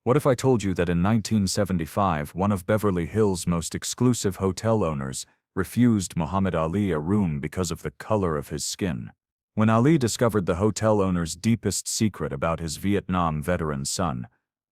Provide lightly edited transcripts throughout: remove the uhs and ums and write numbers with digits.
What if I told you that in 1975, one of Beverly Hills' most exclusive hotel owners refused Muhammad Ali a room because of the color of his skin? When Ali discovered the hotel owner's deepest secret about his Vietnam veteran son,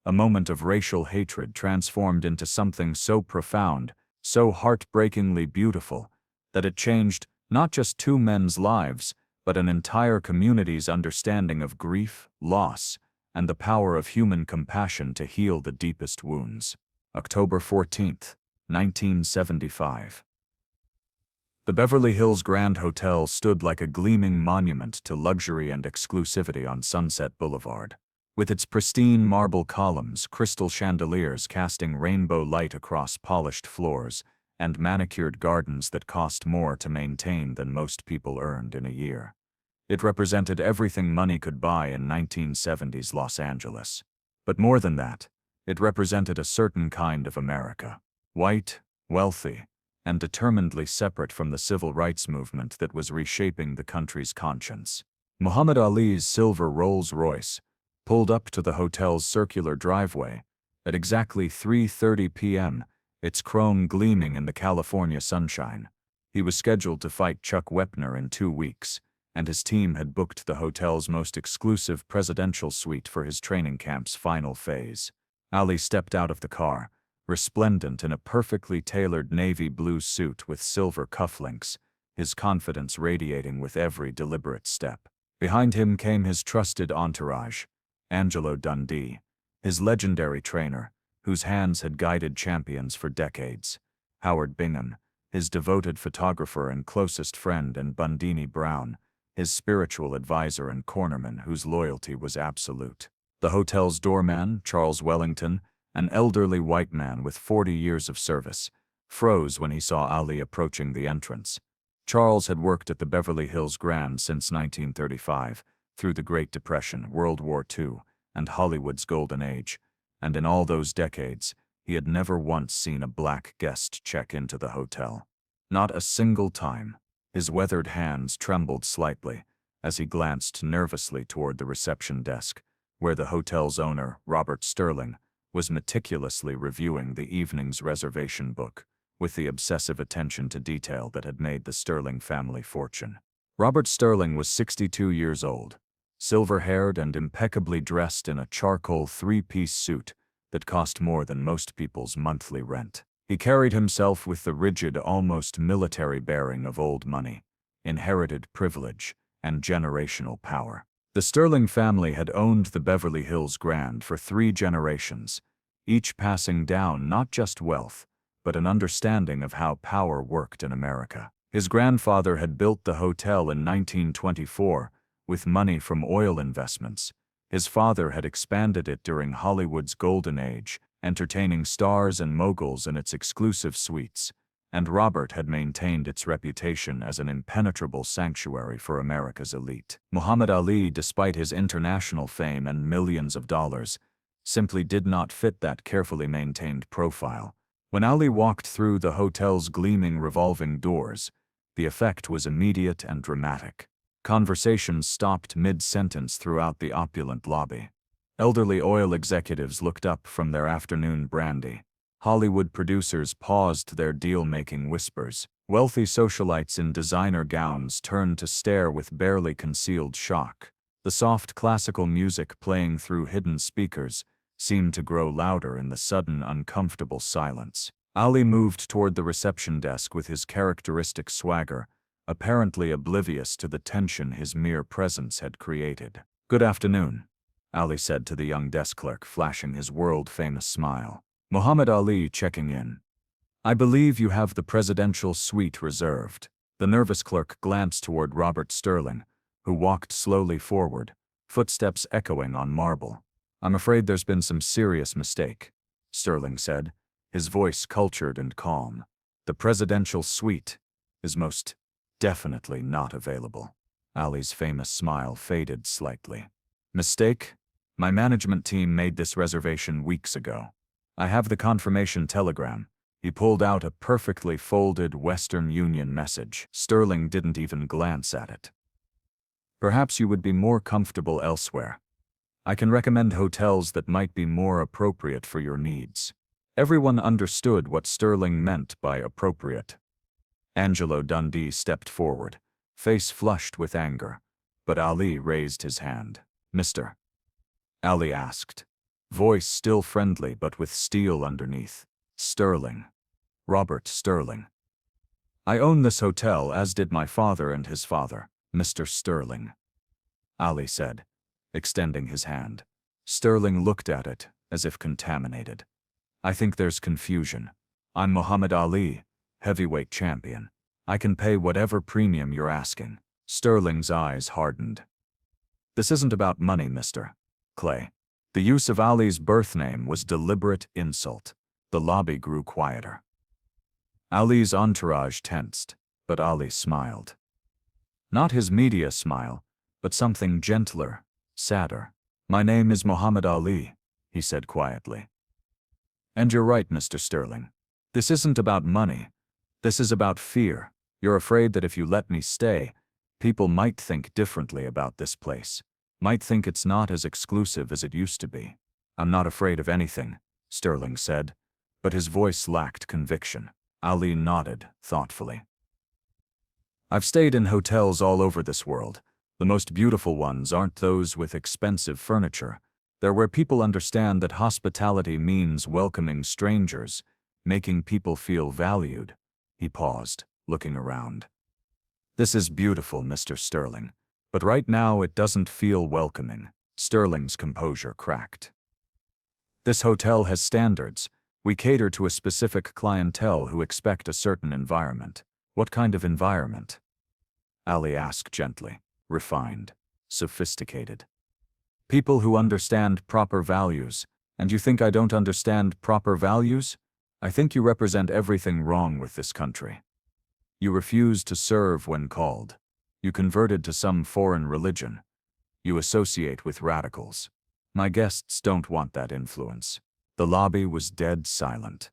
a moment of racial hatred transformed into something so profound, so heartbreakingly beautiful, that it changed not just two men's lives, but an entire community's understanding of grief, loss, and the power of human compassion to heal the deepest wounds. October 14, 1975. The Beverly Hills Grand Hotel stood like a gleaming monument to luxury and exclusivity on Sunset Boulevard. With its pristine marble columns, crystal chandeliers casting rainbow light across polished floors, and manicured gardens that cost more to maintain than most people earned in a year. It represented everything money could buy in 1970s Los Angeles. But more than that, it represented a certain kind of America. White, wealthy, and determinedly separate from the civil rights movement that was reshaping the country's conscience. Muhammad Ali's silver Rolls-Royce pulled up to the hotel's circular driveway at exactly 3:30 p.m., its chrome gleaming in the California sunshine. He was scheduled to fight Chuck Wepner in 2 weeks, and his team had booked the hotel's most exclusive presidential suite for his training camp's final phase. Ali stepped out of the car, resplendent in a perfectly tailored navy blue suit with silver cufflinks, his confidence radiating with every deliberate step. Behind him came his trusted entourage, Angelo Dundee, his legendary trainer, whose hands had guided champions for decades, Howard Bingham, his devoted photographer and closest friend, and Bundini Brown, his spiritual advisor and cornerman whose loyalty was absolute. The hotel's doorman, Charles Wellington, an elderly white man with 40 years of service, froze when he saw Ali approaching the entrance. Charles had worked at the Beverly Hills Grand since 1935, through the Great Depression, World War II, and Hollywood's Golden Age, and in all those decades, he had never once seen a black guest check into the hotel. Not a single time. His weathered hands trembled slightly as he glanced nervously toward the reception desk, where the hotel's owner, Robert Sterling, was meticulously reviewing the evening's reservation book with the obsessive attention to detail that had made the Sterling family fortune. Robert Sterling was 62 years old, silver-haired and impeccably dressed in a charcoal 3-piece suit that cost more than most people's monthly rent. He carried himself with the rigid, almost military bearing of old money, inherited privilege, and generational power. The Sterling family had owned the Beverly Hills Grand for 3 generations, each passing down not just wealth, but an understanding of how power worked in America. His grandfather had built the hotel in 1924 with money from oil investments. His father had expanded it during Hollywood's Golden Age, entertaining stars and moguls in its exclusive suites, and Robert had maintained its reputation as an impenetrable sanctuary for America's elite. Muhammad Ali, despite his international fame and millions of dollars, simply did not fit that carefully maintained profile. When Ali walked through the hotel's gleaming revolving doors, the effect was immediate and dramatic. Conversations stopped mid-sentence throughout the opulent lobby. Elderly oil executives looked up from their afternoon brandy. Hollywood producers paused their deal-making whispers. Wealthy socialites in designer gowns turned to stare with barely concealed shock. The soft classical music playing through hidden speakers seemed to grow louder in the sudden, uncomfortable silence. Ali moved toward the reception desk with his characteristic swagger, apparently oblivious to the tension his mere presence had created. "Good afternoon," Ali said to the young desk clerk, flashing his world-famous smile. Muhammad Ali checking in. "I believe you have the presidential suite reserved." The nervous clerk glanced toward Robert Sterling, who walked slowly forward, footsteps echoing on marble. "I'm afraid there's been some serious mistake," Sterling said, his voice cultured and calm. "The presidential suite is most definitely not available." Ali's famous smile faded slightly. "Mistake? My management team made this reservation weeks ago. I have the confirmation telegram." He pulled out a perfectly folded Western Union message. Sterling didn't even glance at it. "Perhaps you would be more comfortable elsewhere." I can recommend hotels that might be more appropriate for your needs. Everyone understood what Sterling meant by appropriate. Angelo Dundee stepped forward, face flushed with anger, but Ali raised his hand. "Mister?" Ali asked, voice still friendly but with steel underneath. "Sterling. Robert Sterling. I own this hotel, as did my father and his father, Mr. Sterling," Ali said, extending his hand. Sterling looked at it, as if contaminated. "I think there's confusion. I'm Muhammad Ali, heavyweight champion. I can pay whatever premium you're asking." Sterling's eyes hardened. "This isn't about money, Mr. Clay." The use of Ali's birth name was deliberate insult. The lobby grew quieter. Ali's entourage tensed, but Ali smiled. Not his media smile, but something gentler, sadder. "My name is Muhammad Ali," he said quietly. "And you're right, Mr. Sterling. This isn't about money. This is about fear. You're afraid that if you let me stay, people might think differently about this place. Might think it's not as exclusive as it used to be." "I'm not afraid of anything," Sterling said, but his voice lacked conviction. Ali nodded thoughtfully. "I've stayed in hotels all over this world. The most beautiful ones aren't those with expensive furniture. They're where people understand that hospitality means welcoming strangers, making people feel valued." He paused, looking around. "This is beautiful, Mr. Sterling, but right now it doesn't feel welcoming." Sterling's composure cracked. "This hotel has standards. We cater to a specific clientele who expect a certain environment." "What kind of environment?" Ali asked gently. "Refined. Sophisticated. People who understand proper values. And you think I don't understand proper values? I think you represent everything wrong with this country. You refuse to serve when called. You converted to some foreign religion. You associate with radicals. My guests don't want that influence." The lobby was dead silent.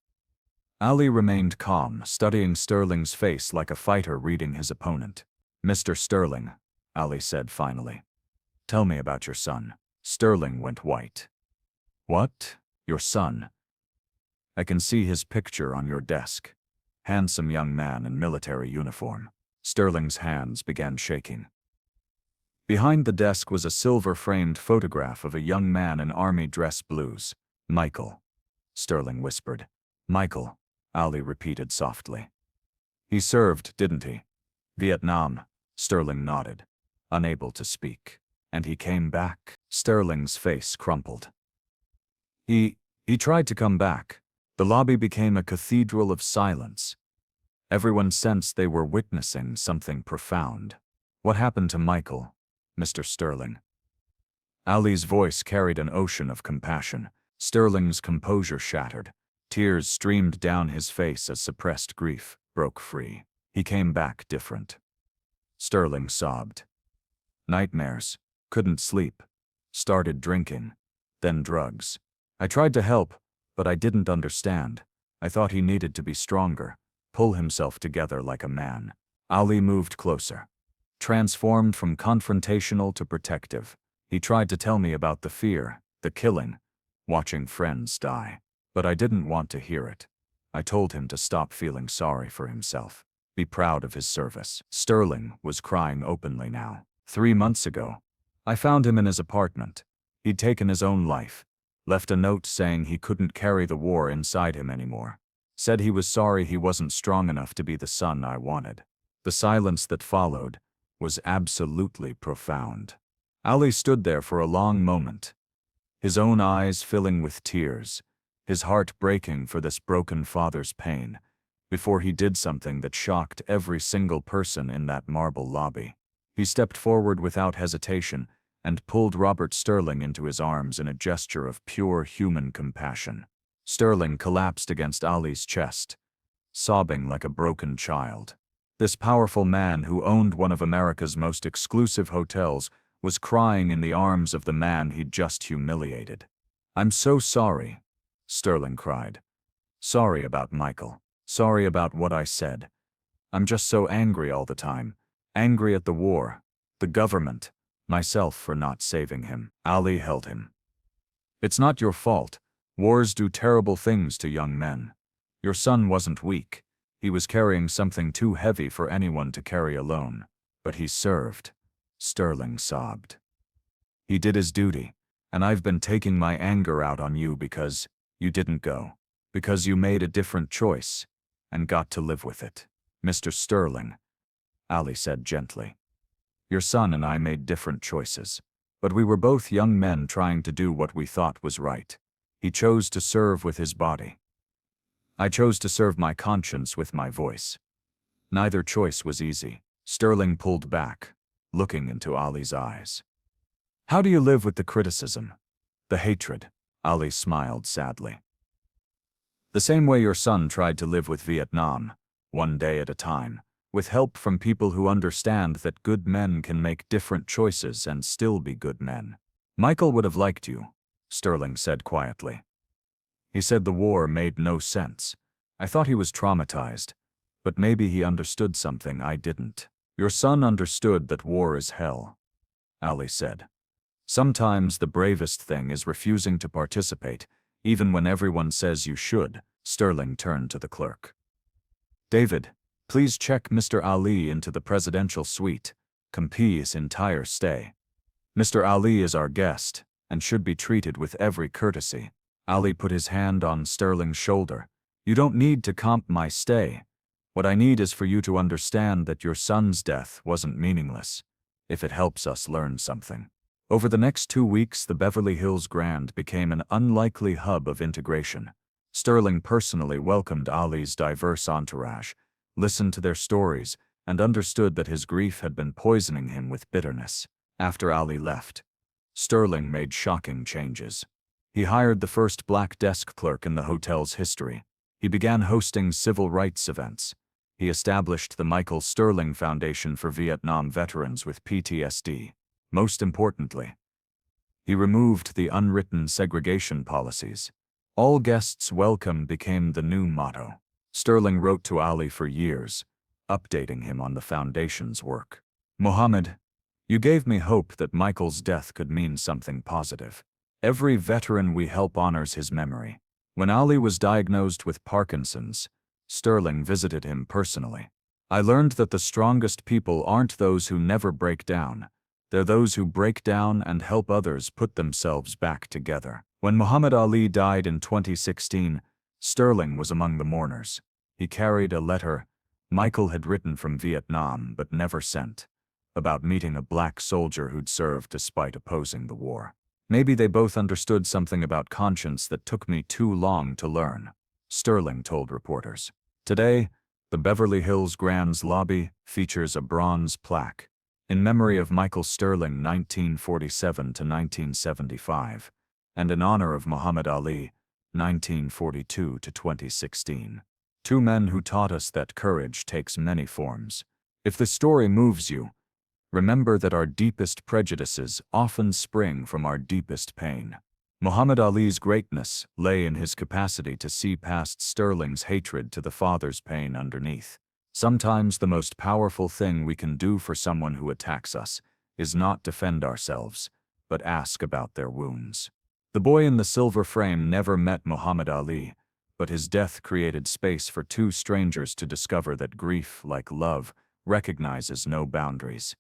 Ali remained calm, studying Sterling's face like a fighter reading his opponent. "Mr. Sterling," Ali said finally, "tell me about your son." Sterling went white. "What? Your son? I can see his picture on your desk. Handsome young man in military uniform." Sterling's hands began shaking. Behind the desk was a silver-framed photograph of a young man in army dress blues. "Michael," Sterling whispered. "Michael," Ali repeated softly. "He served, didn't he?" "Vietnam," Sterling nodded, unable to speak. "And he came back?" Sterling's face crumpled. He tried to come back." The lobby became a cathedral of silence. Everyone sensed they were witnessing something profound. "What happened to Michael, Mr. Sterling?" Ali's voice carried an ocean of compassion. Sterling's composure shattered. Tears streamed down his face as suppressed grief broke free. "He came back different." Sterling sobbed. "Nightmares. Couldn't sleep. Started drinking. Then drugs. I tried to help, but I didn't understand. I thought he needed to be stronger, pull himself together like a man." Ali moved closer. Transformed from confrontational to protective. "He tried to tell me about the fear, the killing, watching friends die. But I didn't want to hear it. I told him to stop feeling sorry for himself. Be proud of his service." Sterling was crying openly now. 3 months ago, I found him in his apartment. He'd taken his own life. Left a note saying he couldn't carry the war inside him anymore. Said he was sorry he wasn't strong enough to be the son I wanted. The silence that followed was absolutely profound. Ali stood there for a long moment, his own eyes filling with tears, his heart breaking for this broken father's pain, before he did something that shocked every single person in that marble lobby. He stepped forward without hesitation and pulled Robert Sterling into his arms in a gesture of pure human compassion. Sterling collapsed against Ali's chest, sobbing like a broken child. This powerful man who owned one of America's most exclusive hotels was crying in the arms of the man he'd just humiliated. "I'm so sorry," Sterling cried. "Sorry about Michael. Sorry about what I said. I'm just so angry all the time. Angry at the war, the government, Myself for not saving him. Ali held him. It's not your fault. Wars do terrible things to young men. Your son wasn't weak. He was carrying something too heavy for anyone to carry alone. But he served. Sterling sobbed. He did his duty, and I've been taking my anger out on you because you didn't go. Because you made a different choice, and got to live with it. Mr. Sterling, Ali said gently. Your son and I made different choices, but we were both young men trying to do what we thought was right. He chose to serve with his body. I chose to serve my conscience with my voice. Neither choice was easy. Sterling pulled back, looking into Ali's eyes. How do you live with the criticism? The hatred? Ali smiled sadly. The same way your son tried to live with Vietnam, one day at a time, with help from people who understand that good men can make different choices and still be good men. Michael would have liked you, Sterling said quietly. He said the war made no sense. I thought he was traumatized, but maybe he understood something I didn't. Your son understood that war is hell, Ali said. Sometimes the bravest thing is refusing to participate, even when everyone says you should. Sterling turned to the clerk. David, please check Mr. Ali into the presidential suite. Compete entire stay. Mr. Ali is our guest, and should be treated with every courtesy. Ali put his hand on Sterling's shoulder. You don't need to comp my stay. What I need is for you to understand that your son's death wasn't meaningless, if it helps us learn something. Over the next 2 weeks, the Beverly Hills Grand became an unlikely hub of integration. Sterling personally welcomed Ali's diverse entourage, listened to their stories, and understood that his grief had been poisoning him with bitterness. After Ali left, Sterling made shocking changes. He hired the first black desk clerk in the hotel's history. He began hosting civil rights events. He established the Michael Sterling Foundation for Vietnam veterans with PTSD. Most importantly, he removed the unwritten segregation policies. All guests welcome became the new motto. Sterling wrote to Ali for years, updating him on the foundation's work. Mohammed, you gave me hope that Michael's death could mean something positive. Every veteran we help honors his memory. When Ali was diagnosed with Parkinson's, Sterling visited him personally. I learned that the strongest people aren't those who never break down. They're those who break down and help others put themselves back together. When Muhammad Ali died in 2016, Sterling was among the mourners. He carried a letter Michael had written from Vietnam but never sent, about meeting a black soldier who'd served despite opposing the war. Maybe they both understood something about conscience that took me too long to learn, Sterling told reporters. Today, the Beverly Hills Grand's lobby features a bronze plaque in memory of Michael Sterling 1947 to 1975, and in honor of Muhammad Ali 1942 to 2016. Two men who taught us that courage takes many forms. If the story moves you, remember that our deepest prejudices often spring from our deepest pain. Muhammad Ali's greatness lay in his capacity to see past Sterling's hatred to the father's pain underneath. Sometimes the most powerful thing we can do for someone who attacks us is not defend ourselves, but ask about their wounds. The boy in the silver frame never met Muhammad Ali, but his death created space for two strangers to discover that grief, like love, recognizes no boundaries.